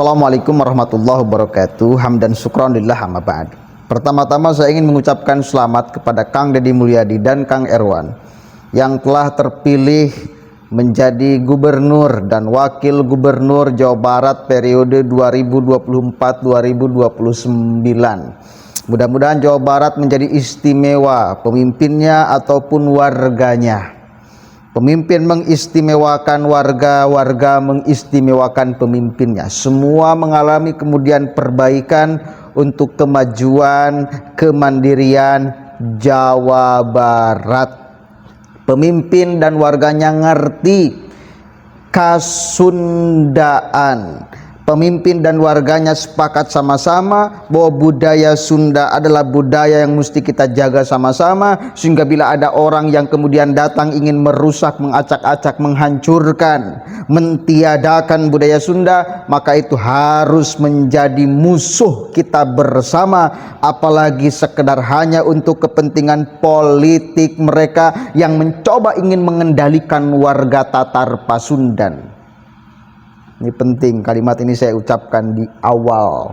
Assalamualaikum warahmatullahi wabarakatuh. Hamdan syukran lillah amma ba'd. Pertama-tama saya ingin mengucapkan selamat kepada Kang Deddy Mulyadi dan Kang Erwan yang telah terpilih menjadi gubernur dan wakil gubernur Jawa Barat periode 2024-2029. Mudah-mudahan Jawa Barat menjadi istimewa pemimpinnya ataupun warganya. Pemimpin mengistimewakan warga, warga mengistimewakan pemimpinnya. Semua mengalami kemudian perbaikan untuk kemajuan, kemandirian Jawa Barat. Pemimpin dan warganya ngerti kasundaan. Pemimpin dan warganya sepakat sama-sama bahwa budaya Sunda adalah budaya yang mesti kita jaga sama-sama, sehingga bila ada orang yang kemudian datang ingin merusak, mengacak-acak, menghancurkan, mentiadakan budaya Sunda, maka itu harus menjadi musuh kita bersama, apalagi sekedar hanya untuk kepentingan politik mereka yang mencoba ingin mengendalikan warga Tatar Pasundan. Ini penting, kalimat ini saya ucapkan di awal.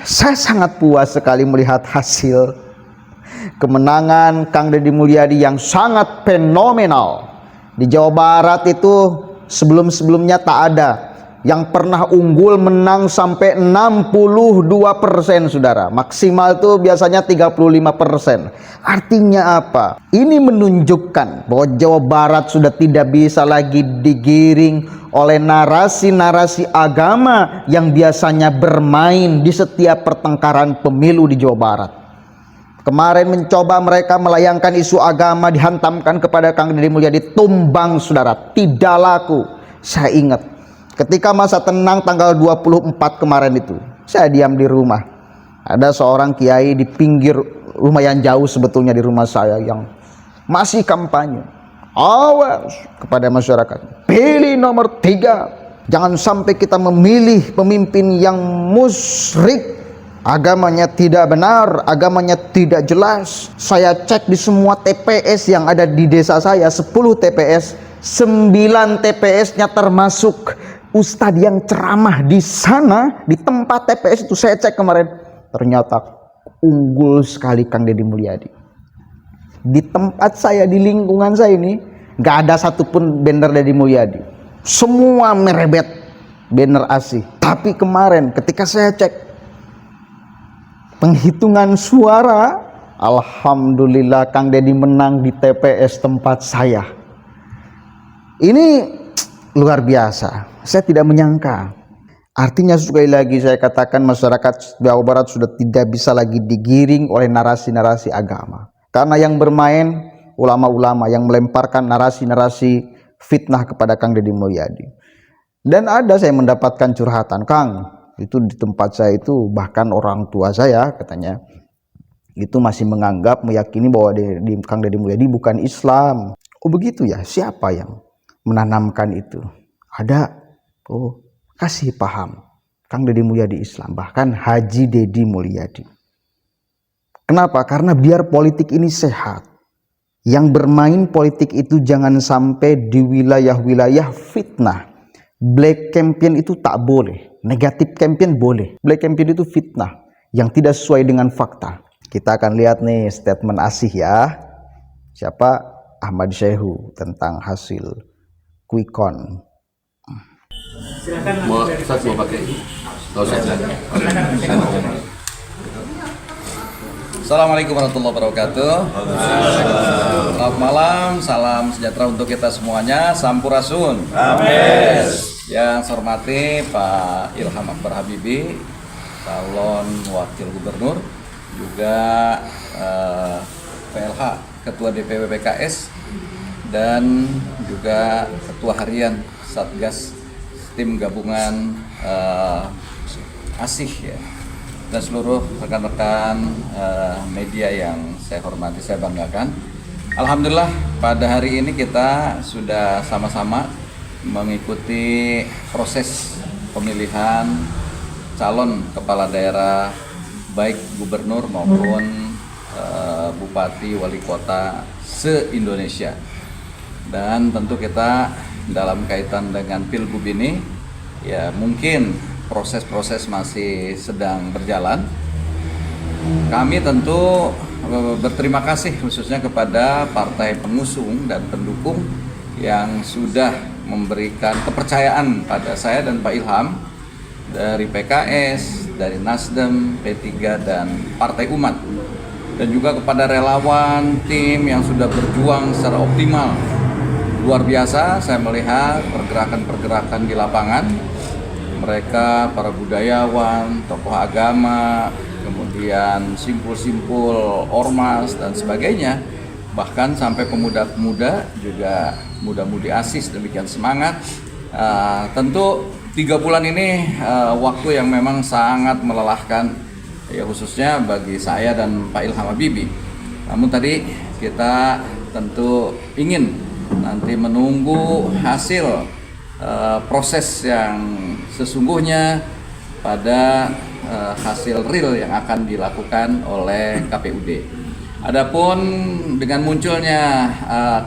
Saya sangat puas sekali melihat hasil kemenangan Kang Deddy Mulyadi yang sangat fenomenal. Di Jawa Barat itu sebelum-sebelumnya tak ada yang pernah unggul menang sampai 62%, saudara. Maksimal itu biasanya 35%. Artinya apa? Ini menunjukkan bahwa Jawa Barat sudah tidak bisa lagi digiring oleh narasi-narasi agama yang biasanya bermain di setiap pertengkaran pemilu di Jawa Barat. Kemarin mencoba mereka melayangkan isu agama, dihantamkan kepada Kang Deddy Mulyadi, tumbang, saudara, tidak laku. Saya ingat ketika masa tenang tanggal 24 kemarin itu, saya diam di rumah. Ada seorang kiai di pinggir, lumayan jauh sebetulnya di rumah saya, yang masih kampanye. Awas kepada masyarakat, pilih nomor 3. Jangan sampai kita memilih pemimpin yang musyrik, agamanya tidak benar, agamanya tidak jelas. Saya cek di semua TPS yang ada di desa saya, 10 TPS, 9 TPS-nya termasuk ustadz yang ceramah di sana, di tempat TPS itu. Saya cek kemarin, ternyata unggul sekali Kang Deddy Mulyadi. Di tempat saya, di lingkungan saya ini, gak ada satupun banner Deddy Mulyadi, semua merebet banner ASI. Tapi kemarin ketika saya cek penghitungan suara, alhamdulillah Kang Deddy menang di TPS tempat saya. Ini luar biasa. Saya tidak menyangka. Artinya sekali lagi saya katakan, masyarakat Jawa Barat sudah tidak bisa lagi digiring oleh narasi-narasi agama. Karena yang bermain ulama-ulama yang melemparkan narasi-narasi fitnah kepada Kang Deddy Mulyadi. Dan ada saya mendapatkan curhatan, Kang, itu di tempat saya itu bahkan orang tua saya katanya itu masih menganggap, meyakini bahwa di Kang Deddy Mulyadi bukan Islam. Oh begitu ya, siapa yang menanamkan itu? Ada, oh kasih paham, Kang Deddy Mulyadi Islam, bahkan Haji Deddy Mulyadi. Kenapa? Karena biar politik ini sehat, yang bermain politik itu jangan sampai di wilayah-wilayah fitnah. Black campaign itu tak boleh, negatif campaign boleh. Black campaign itu fitnah yang tidak sesuai dengan fakta. Kita akan lihat nih statement Asih ya, siapa, Ahmad Syekhu, tentang hasil quick count. Mau pakai? Assalamualaikum warahmatullahi wabarakatuh. Selamat malam, salam sejahtera untuk kita semuanya. Sampurasun. Amin. Yang saya hormati Pak Ilham Akbar Habibie, calon wakil gubernur, juga PLH, Ketua DPW PKS, dan juga Ketua Harian Satgas Tim Gabungan ASIH ya, dan seluruh rekan-rekan media yang saya hormati, saya banggakan. Alhamdulillah pada hari ini kita sudah sama-sama mengikuti proses pemilihan calon kepala daerah, baik gubernur maupun bupati, wali kota se-Indonesia. Dan tentu kita dalam kaitan dengan Pilgub ini ya mungkin proses-proses masih sedang berjalan. Kami tentu berterima kasih khususnya kepada partai pengusung dan pendukung yang sudah memberikan kepercayaan pada saya dan Pak Ilham dari PKS, dari Nasdem, P3 dan Partai Umat, dan juga kepada relawan tim yang sudah berjuang secara optimal. Luar biasa saya melihat pergerakan-pergerakan di lapangan. Mereka para budayawan, tokoh agama, kemudian simpul-simpul ormas dan sebagainya, bahkan sampai pemuda-pemuda juga muda-mudi ASIS demikian semangat. Tentu 3 bulan ini waktu yang memang sangat melelahkan, ya khususnya bagi saya dan Pak Ilham Habibie. Namun tadi kita tentu ingin nanti menunggu hasil proses yang sesungguhnya pada hasil real yang akan dilakukan oleh KPUD. Adapun dengan munculnya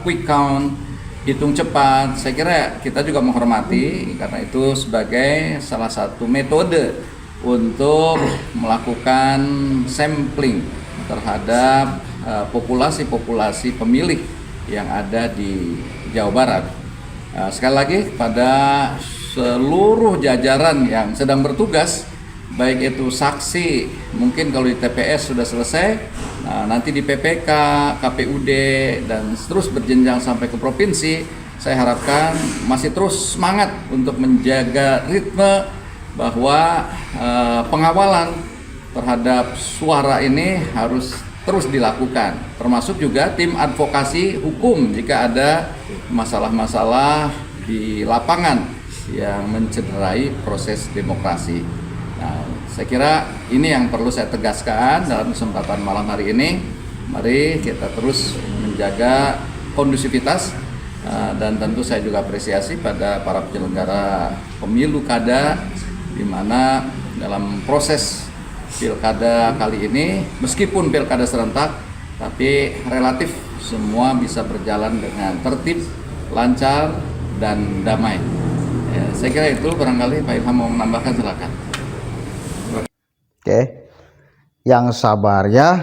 quick count, hitung cepat, saya kira kita juga menghormati, karena itu sebagai salah satu metode untuk melakukan sampling terhadap populasi-populasi pemilih yang ada di Jawa Barat. Sekali lagi kepada seluruh jajaran yang sedang bertugas, baik itu saksi, mungkin kalau di TPS sudah selesai, nanti di PPK, KPUD, dan terus berjenjang sampai ke provinsi, saya harapkan masih terus semangat untuk menjaga ritme bahwa pengawalan terhadap suara ini harus terus dilakukan, termasuk juga tim advokasi hukum jika ada masalah-masalah di lapangan yang mencederai proses demokrasi. Nah, saya kira ini yang perlu saya tegaskan dalam kesempatan malam hari ini. Mari kita terus menjaga kondusivitas, dan tentu saya juga apresiasi pada para penyelenggara pemilu kada, di mana dalam proses pilkada kali ini, meskipun pilkada serentak, tapi relatif semua bisa berjalan dengan tertib, lancar, dan damai. Ya, saya kira itu, barangkali Pak Ilham mau menambahkan, silakan. Oke, yang sabar ya,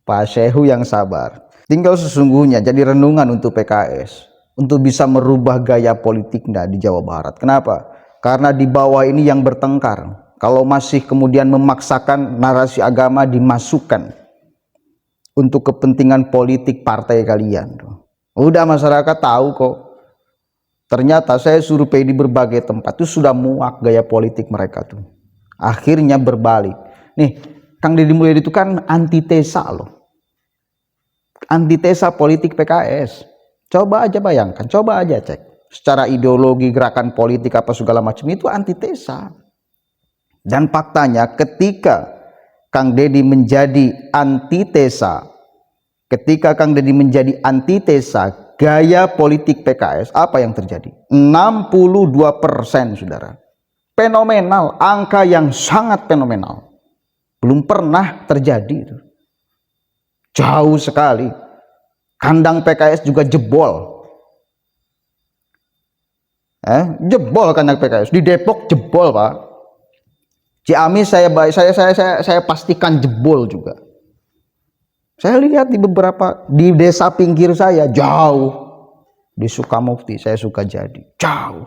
Pak Sehu, yang sabar. Tinggal sesungguhnya jadi renungan untuk PKS untuk bisa merubah gaya politiknya di Jawa Barat. Kenapa? Karena di bawah ini yang bertengkar. Kalau masih kemudian memaksakan narasi agama dimasukkan untuk kepentingan politik partai kalian, udah masyarakat tahu kok. Ternyata saya survei di berbagai tempat itu sudah muak gaya politik mereka tuh. Akhirnya berbalik. Nih, Kang Deddy Mulyadi itu kan antitesa loh. Antitesa politik PKS. Coba aja bayangkan, coba aja cek. Secara ideologi, gerakan politik apa segala macam itu antitesa. Dan faktanya ketika Kang Deddy menjadi antitesa, gaya politik PKS, apa yang terjadi? 62%, saudara. Fenomenal, angka yang sangat fenomenal. Belum pernah terjadi itu. Jauh sekali. Kandang PKS juga jebol. Jebol kandang PKS. Di Depok jebol, Pak. Ciamis saya pastikan jebol juga. Saya lihat di desa pinggir saya jauh, di Sukamukti, saya suka jadi jauh.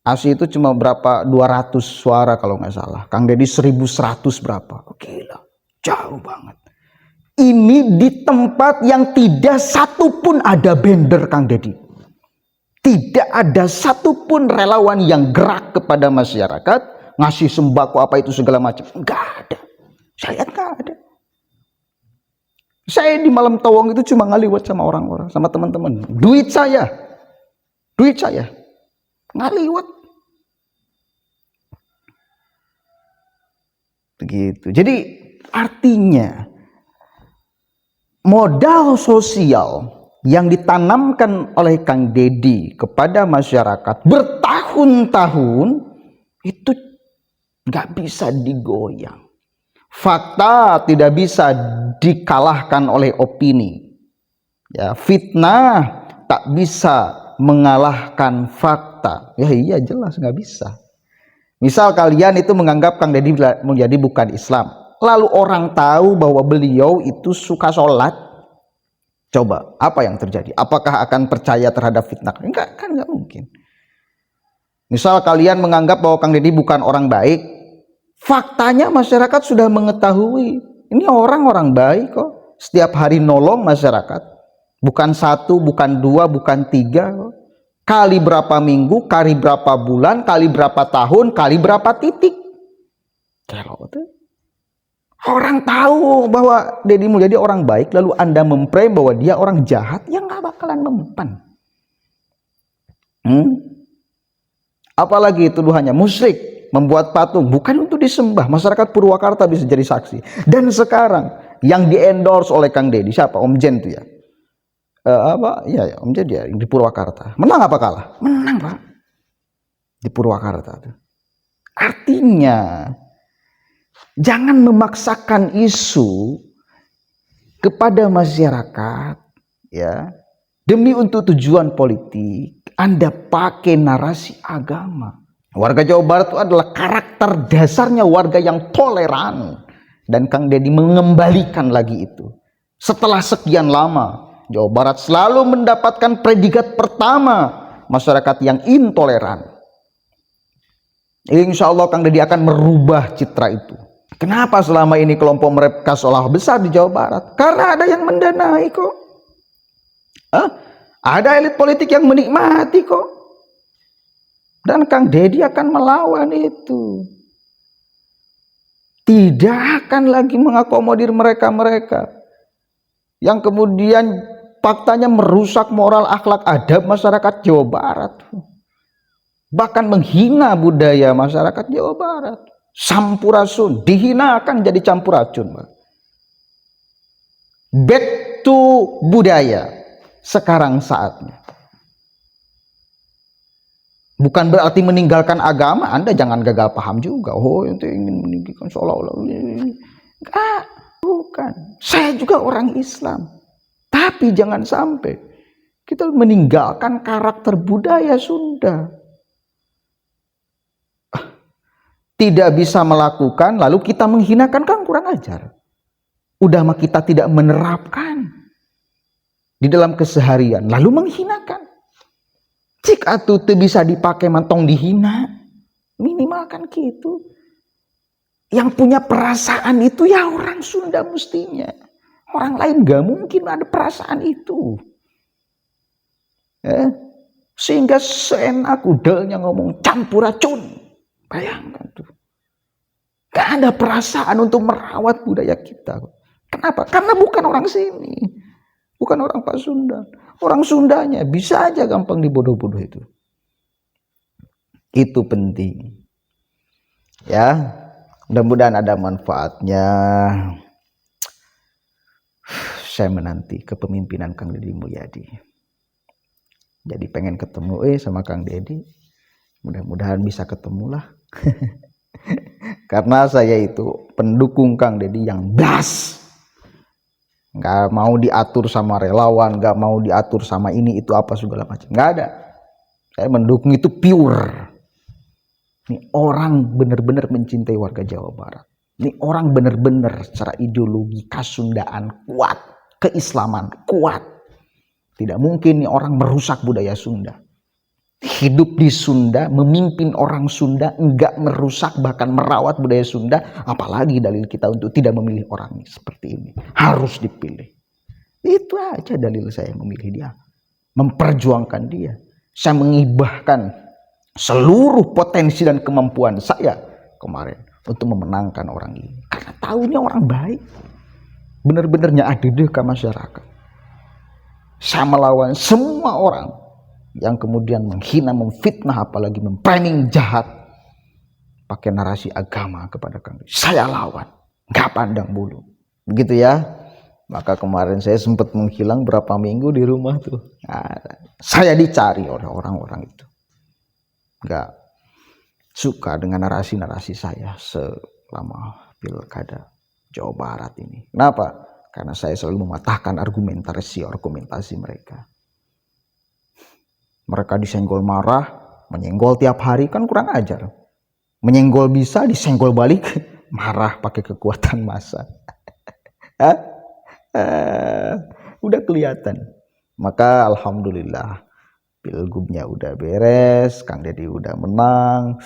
ASI itu cuma berapa, 200 suara kalau nggak salah. Kang Deddy 1100 berapa? Oh, gila, jauh banget. Ini di tempat yang tidak satupun ada banner Kang Deddy. Tidak ada satupun relawan yang gerak kepada masyarakat, ngasih sembako apa itu segala macam. Enggak ada. Saya lihat enggak ada. Saya di Malam Tawong itu cuma ngaliwat sama orang-orang, sama teman-teman. Duit saya ngaliwat. Begitu. Jadi artinya modal sosial yang ditanamkan oleh Kang Deddy kepada masyarakat bertahun-tahun itu nggak bisa digoyang. Fakta tidak bisa dikalahkan oleh opini. Ya, fitnah tak bisa mengalahkan fakta. fakta. Ya iya jelas nggak bisa. Misal kalian itu menganggap Kang Deddy Mulyadi bukan Islam, lalu orang tahu bahwa beliau itu suka sholat, coba apa yang terjadi? Apakah akan percaya terhadap fitnah? Enggak, kan nggak mungkin. Misal kalian menganggap bahwa Kang Deddy bukan orang baik, faktanya masyarakat sudah mengetahui ini orang baik kok, setiap hari nolong masyarakat, bukan satu, bukan dua, bukan tiga kok. Kali berapa minggu, kali berapa bulan, kali berapa tahun, kali berapa titik. Kalau itu orang tahu bahwa Deddy Mulyadi orang baik, lalu Anda memprem bahwa dia orang jahat, ya nggak bakalan mempan. Apalagi tuduhannya musyrik, membuat patung, bukan untuk disembah. Masyarakat Purwakarta bisa jadi saksi. Dan sekarang yang di-endorse oleh Kang Deddy, siapa? Om Jen tuh ya. Ya Om Jen dia di Purwakarta. Menang apa kalah? Menang, Pak. Di Purwakarta tuh. Artinya jangan memaksakan isu kepada masyarakat ya. Demi untuk tujuan politik, Anda pakai narasi agama. Warga Jawa Barat itu adalah karakter dasarnya warga yang toleran. Dan Kang Deddy mengembalikan lagi itu. Setelah sekian lama, Jawa Barat selalu mendapatkan predikat pertama masyarakat yang intoleran. Insya Allah Kang Deddy akan merubah citra itu. Kenapa selama ini kelompok mereka seolah besar di Jawa Barat? Karena ada yang mendanai kok. Ada elit politik yang menikmati kok. Dan Kang Deddy akan melawan itu. Tidak akan lagi mengakomodir mereka-mereka yang kemudian faktanya merusak moral, akhlak, adab masyarakat Jawa Barat. Bahkan menghina budaya masyarakat Jawa Barat. Sampurasun, dihinakan jadi campuracun. Back to budaya. Sekarang saatnya. Bukan berarti meninggalkan agama. Anda jangan gagal paham juga. Oh, itu ingin meninggalkan seolah-olah. Enggak, bukan. Saya juga orang Islam. Tapi jangan sampai kita meninggalkan karakter budaya Sunda. Tidak bisa melakukan, lalu kita menghinakan, kan kurang ajar. Udah mah kita tidak menerapkan di dalam keseharian, lalu menghinakan. Jika itu bisa dipakai mantong dihina, minimal kan gitu. Yang punya perasaan itu ya orang Sunda mestinya. Orang lain gak mungkin ada perasaan itu. Sehingga seenak udelnya ngomong campuracun. Bayangkan tuh. Gak ada perasaan untuk merawat budaya kita. Kenapa? Karena bukan orang sini. Bukan orang Pasundan. Orang Sundanya bisa aja gampang dibodoh-bodoh itu. Itu penting. Ya, mudah-mudahan ada manfaatnya. Saya menanti kepemimpinan Kang Deddy Mulyadi. Jadi pengen ketemu sama Kang Deddy. Mudah-mudahan bisa ketemu lah. Karena saya itu pendukung Kang Deddy yang das. Gak mau diatur sama relawan, gak mau diatur sama ini itu apa segala macam, gak ada. Saya mendukung itu pure. Ini orang benar-benar mencintai warga Jawa Barat. Ini orang benar-benar secara ideologi Kasundaan kuat, keislaman kuat. Tidak mungkin nih orang merusak budaya Sunda. Hidup di Sunda, memimpin orang Sunda, enggak merusak bahkan merawat budaya Sunda. Apalagi dalil kita untuk tidak memilih orang seperti ini. Harus dipilih. Itu aja dalil saya memilih dia. Memperjuangkan dia. Saya mengibahkan seluruh potensi dan kemampuan saya kemarin untuk memenangkan orang ini. Karena tahunya orang baik. Benar-benarnya adil ke masyarakat. Saya melawan semua orang yang kemudian menghina, memfitnah, apalagi memplanning jahat pakai narasi agama kepada kami. Saya lawan, nggak pandang bulu. Begitu ya. Maka kemarin saya sempat menghilang berapa minggu di rumah tuh. Nah, saya dicari oleh orang-orang itu. Nggak suka dengan narasi-narasi saya selama pilkada Jawa Barat ini. Kenapa? Karena saya selalu mematahkan argumentasi mereka. Mereka disenggol marah, Menyenggol tiap hari kan kurang ajar. Menyenggol bisa, disenggol balik, marah pakai kekuatan massa. Udah kelihatan. Maka alhamdulillah pilgubnya udah beres, Kang Deddy udah menang.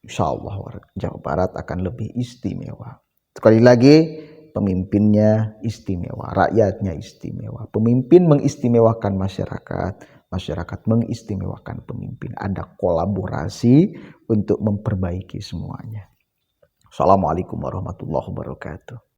Insya Allah Jawa Barat akan lebih istimewa. Sekali lagi, pemimpinnya istimewa, rakyatnya istimewa. Pemimpin mengistimewakan masyarakat, masyarakat mengistimewakan pemimpin. Ada kolaborasi untuk memperbaiki semuanya. Assalamualaikum warahmatullahi wabarakatuh.